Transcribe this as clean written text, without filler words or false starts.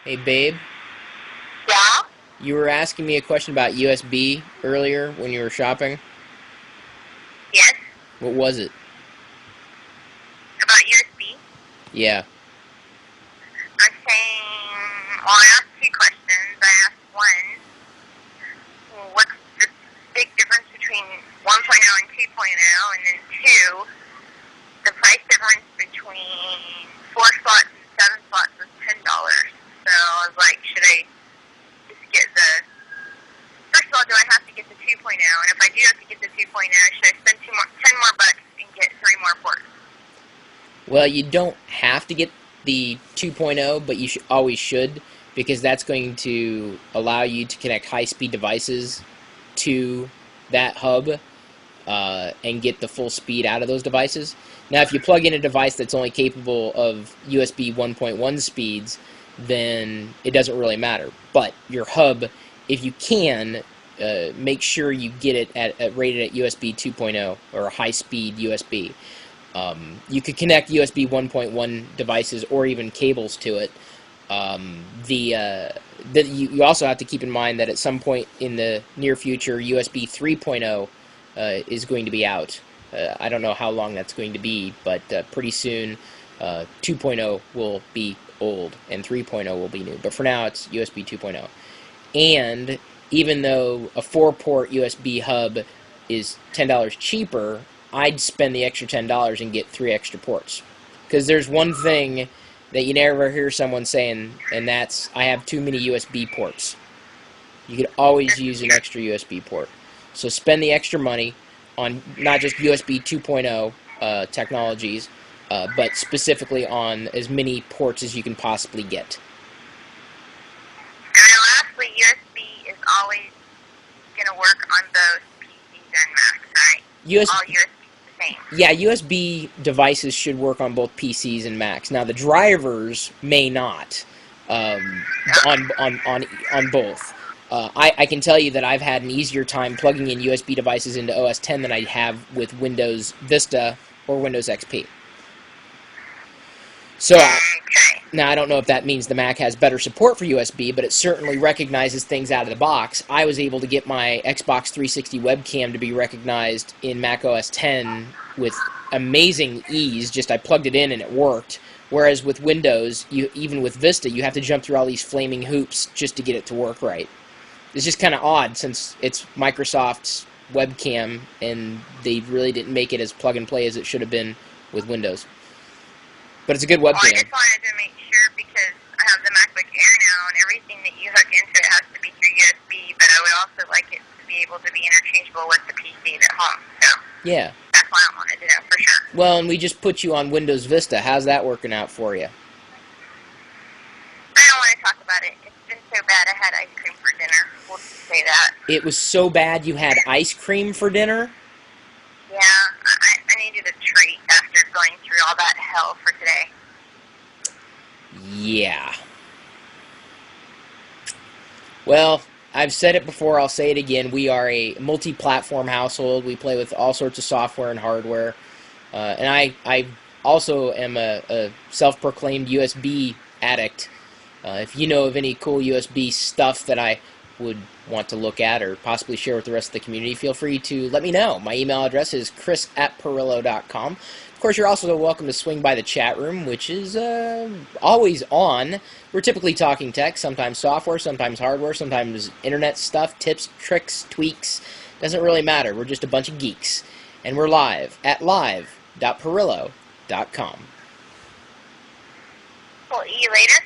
Hey, babe, Yeah? you were asking me a question about USB earlier when you were shopping. Yes. What was it? About USB. Yeah. I'm saying, well, I asked two questions. I asked one, what's the big difference between 1.0 and 2.0? And then two, the price difference between 4 slots and 7 slots was $10. So I was like, should I just get the, first of all, do I have to get the 2.0? And if I do have to get the 2.0, should I spend 10 more bucks and get 3 more ports? Well, you don't have to get the 2.0, but you always should because that's going to allow you to connect high-speed devices to that hub and get the full speed out of those devices. Now, if you plug in a device that's only capable of USB 1.1 speeds, then it doesn't really matter. But your hub, if you can, make sure you get it rated at USB 2.0 or high-speed USB. You could connect USB 1.1 devices or even cables to it. You also have to keep in mind that at some point in the near future, USB 3.0 is going to be out. I don't know how long that's going to be, but pretty soon 2.0 will be old and 3.0 will be new. But for now, it's USB 2.0. And even though a 4-port USB hub is $10 cheaper, I'd spend the extra $10 and get 3 extra ports. Because there's one thing that you never hear someone saying, and that's, I have too many USB ports. You could always use an extra USB port. So spend the extra money on not just USB 2.0 technologies, but specifically on as many ports as you can possibly get. And then lastly, USB is always going to work on both PCs and Macs, right? All USB is the same. Yeah, USB devices should work on both PCs and Macs. Now, the drivers may not on both. I can tell you that I've had an easier time plugging in USB devices into OS 10 than I have with Windows Vista or Windows XP. So now I don't know if that means the Mac has better support for USB, but it certainly recognizes things out of the box. I was able to get my Xbox 360 webcam to be recognized in Mac OS 10 with amazing ease. Just I plugged it in and it worked. Whereas with Windows, even with Vista, you have to jump through all these flaming hoops just to get it to work right. It's just kind of odd since it's Microsoft's webcam and they really didn't make it as plug and play as it should have been with Windows. But it's a good Well, I webcam. just wanted to make sure because I have the MacBook Air now and everything that you hook into it has to be through USB, but I would also like it to be able to be interchangeable with the PC at home. So Yeah. that's why I wanted to know for sure. Well, and we just put you on Windows Vista. How's that working out for you? I don't want to talk about it. It's been so bad I had ice cream for dinner. We'll just say that. It was so bad you had ice cream for dinner? Yeah, I needed a treat after going through all that hell for today. Yeah. Well, I've said it before, I'll say it again. We are a multi-platform household. We play with all sorts of software and hardware. And I also am a self-proclaimed USB addict. If you know of any cool USB stuff that I would want to look at or possibly share with the rest of the community, feel free to let me know. My email address is chris@pirillo.com. Of course, you're also welcome to swing by the chat room, which is always on. We're typically talking tech, sometimes software, sometimes hardware, sometimes internet stuff, tips, tricks, tweaks. Doesn't really matter. We're just a bunch of geeks. And we're live at live.pirillo.com. We'll see you later.